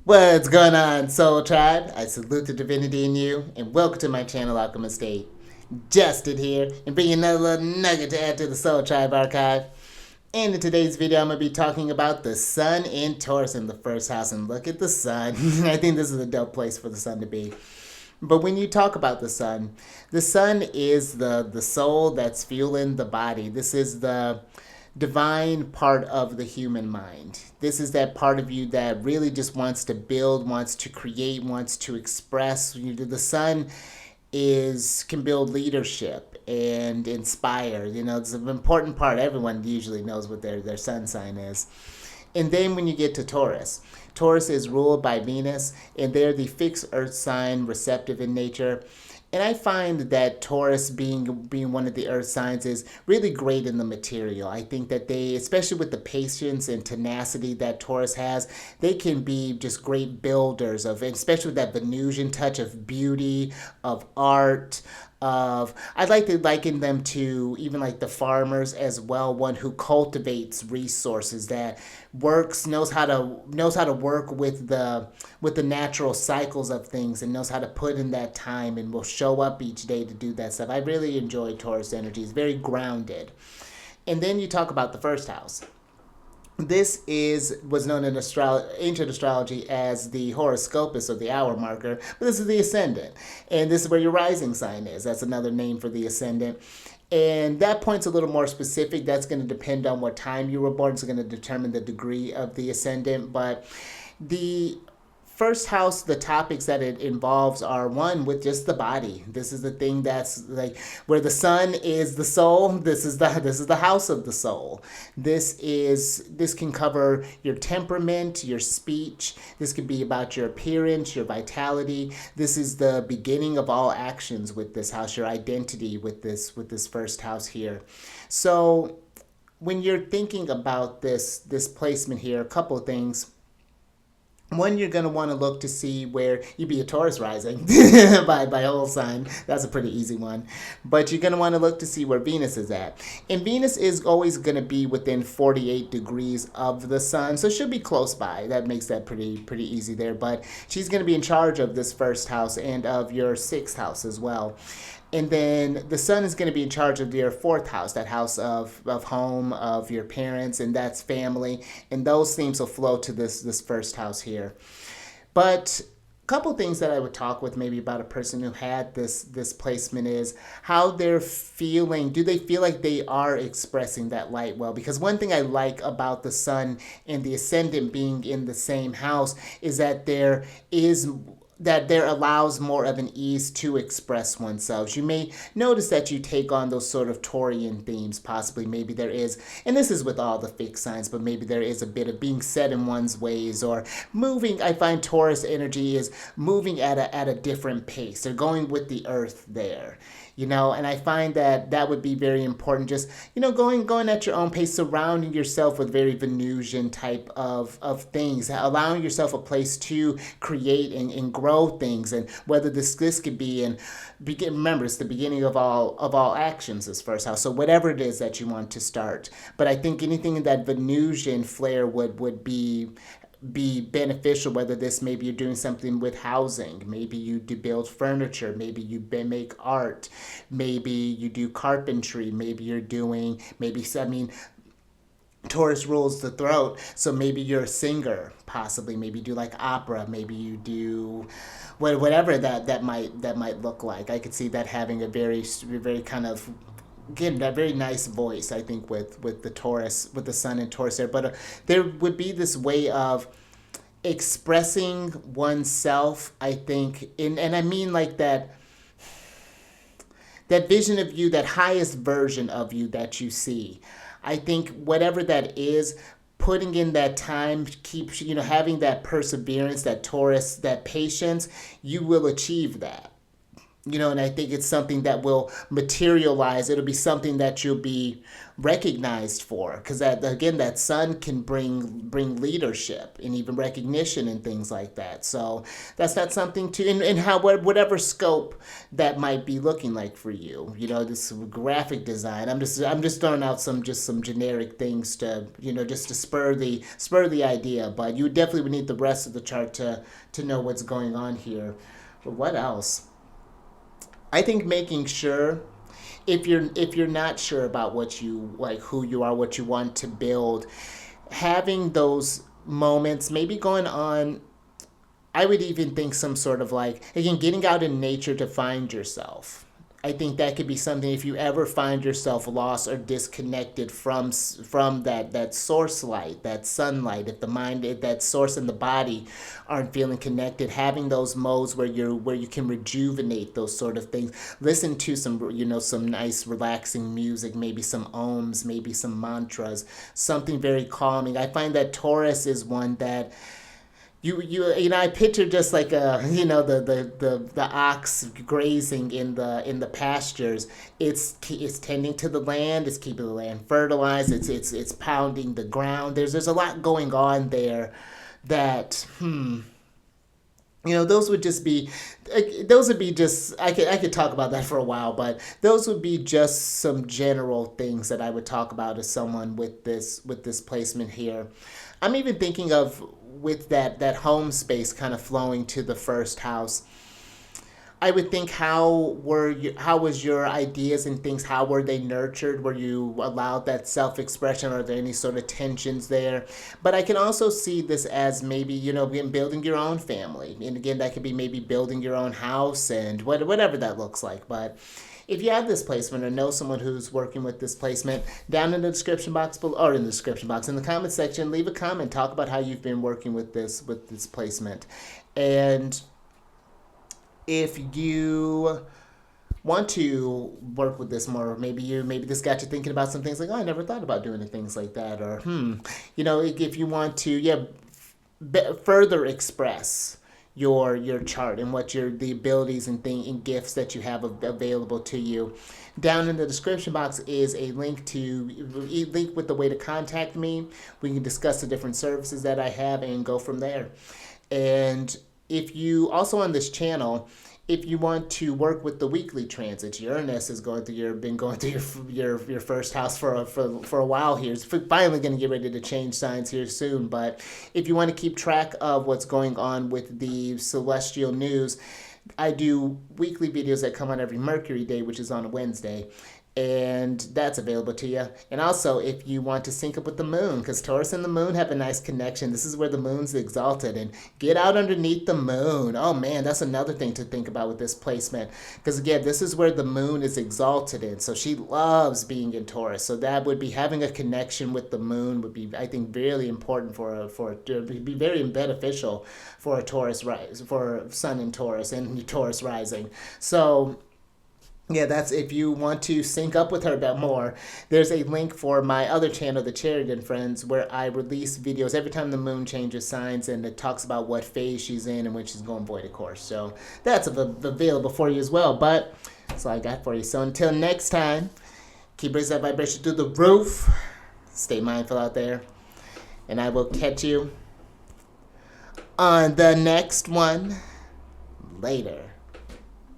What's going on, Soul Tribe? I salute the divinity in you, and welcome to my channel, Alchemist. Justin here, and bringing another little nugget to add to the Soul Tribe archive. And in today's video, I'm going to be talking about the sun in Taurus in the first house. And look at the sun. I think this is a dope place for the sun to be. But when you talk about the sun is the soul that's fueling the body. This is the divine part of the human mind. This is that part of you that really just wants to build, wants to create, wants to express. The sun is can build leadership and inspire. It's an important part. Everyone usually knows what their sun sign is. And then when you get to Taurus, Taurus is ruled by Venus, and they're the fixed earth sign, receptive in nature. And I find that Taurus being one of the earth signs is really great in the material. I think that they, especially with the patience and tenacity that Taurus has, they can be just great builders of, especially with that Venusian touch of beauty, of art, I'd like to liken them to even like the farmers as well, one who cultivates resources, that knows how to work with the natural cycles of things, and knows how to put in that time and will show up each day to do that stuff. I really enjoy Taurus energy. It's very grounded. And then you talk about the first house. This was known in ancient astrology as the horoscopus, or the hour marker, but this is the ascendant. And this is where your rising sign is. That's another name for the ascendant. And that point's a little more specific. That's going to depend on what time you were born. It's going to determine the degree of the ascendant. But the first house, the topics that it involves are one with just the body. This is the thing that's like where the sun is the soul. This is the house of the soul. This can cover your temperament, your speech. This could be about your appearance, your vitality. This is the beginning of all actions with this house, your identity with this first house here. So when you're thinking about this placement here, a couple of things. One, you're going to want to look to see where you'd be a Taurus rising by whole sign. That's a pretty easy one. But you're going to want to look to see where Venus is at. And Venus is always going to be within 48 degrees of the sun, so she'll be close by. That makes that pretty easy there. But she's going to be in charge of this first house and of your sixth house as well. And then the sun is going to be in charge of your fourth house, that house of home, of your parents, and that's family. And those themes will flow to this first house here. But a couple things that I would talk with maybe about a person who had this placement is how they're feeling. Do they feel like they are expressing that light well? Because one thing I like about the sun and the ascendant being in the same house is that there allows more of an ease to express oneself. You may notice that you take on those sort of Taurian themes, possibly. Maybe there is, and this is with all the fixed signs, but maybe there is a bit of being set in one's ways or moving. I find Taurus energy is moving at a different pace. They're going with the earth there. And I find that would be very important. Just, going at your own pace, surrounding yourself with very Venusian type of things, allowing yourself a place to create and grow things. And whether this could be remember, it's the beginning of all actions, this first house. So whatever it is that you want to start. But I think anything in that Venusian flair would be beneficial, whether this maybe you're doing something with housing, maybe you do build furniture, maybe you make art, maybe you do carpentry, maybe you're doing, Taurus rules the throat, so maybe you're a singer, possibly, maybe you do like opera, maybe you do whatever that might look like. I could see that having a very kind of, again, a very nice voice, I think, with the Taurus, with the sun and Taurus there. But there would be this way of expressing oneself, I think, and I mean like that vision of you, that highest version of you that you see. I think whatever that is, putting in that time, keep having that perseverance, that Taurus, that patience, you will achieve that. And I think it's something that will materialize. It'll be something that you'll be recognized for, because that, again, that sun can bring leadership and even recognition and things like that. So that's not something to, in how, whatever scope that might be looking like for you. This graphic design. I'm just throwing out some generic things to, just to spur the idea. But you definitely would need the rest of the chart to know what's going on here. But what else? I think making sure, if you're not sure about what you like, who you are, what you want to build, having those moments, maybe going on. I would even think some sort of, like, again, getting out in nature to find yourself. I think that could be something, if you ever find yourself lost or disconnected from that source light, that sunlight. If the mind, if that source and the body aren't feeling connected, having those modes where you can rejuvenate those sort of things. Listen to some nice relaxing music, maybe some ohms, maybe some mantras, something very calming. I find that Taurus is one that I picture just like the ox grazing in the pastures. It's tending to the land. It's keeping the land fertilized. It's pounding the ground. There's a lot going on there that those would be just, I could talk about that for a while, but those would be just some general things that I would talk about as someone with this placement here. I'm even thinking of, with that home space kind of flowing to the first house. I would think, how was your ideas and things, how were they nurtured? Were you allowed that self-expression? Are there any sort of tensions there? But I can also see this as maybe, building your own family. And again, that could be maybe building your own house and whatever that looks like. But if you have this placement or know someone who's working with this placement, down in the description box below, or in the description box, in the comment section, leave a comment, talk about how you've been working with this placement. And if you want to work with this more, maybe this got you thinking about some things, like, oh, I never thought about doing things like that, or if you want to, further express your chart and the abilities and gifts that you have available to you. Down in the description box is a link with the way to contact me. We can discuss the different services that I have and go from there. And if you also, on this channel, if you want to work with the weekly transits, Uranus has been going through your first house for a while here. It's finally going to get ready to change signs here soon. But if you want to keep track of what's going on with the celestial news, I do weekly videos that come on every Mercury day, which is on a Wednesday. And that's available to you. And also, if you want to sync up with the moon, because Taurus and the moon have a nice connection. This is where the moon's exalted, and get out underneath the moon. Oh man, that's another thing to think about with this placement, because again, this is where the moon is exalted in. So she loves being in Taurus. So that would be, having a connection with the moon would be, I think, really important be very beneficial for a Taurus rise, for Sun in Taurus and Taurus rising. So yeah, that's, if you want to sync up with her a bit more, there's a link for my other channel, the Charity and Friends, where I release videos every time the moon changes signs, and it talks about what phase she's in and when she's going void of course. So that's available for you as well. But that's all I got for you. So until next time, keep raising that vibration through the roof. Stay mindful out there. And I will catch you on the next one later.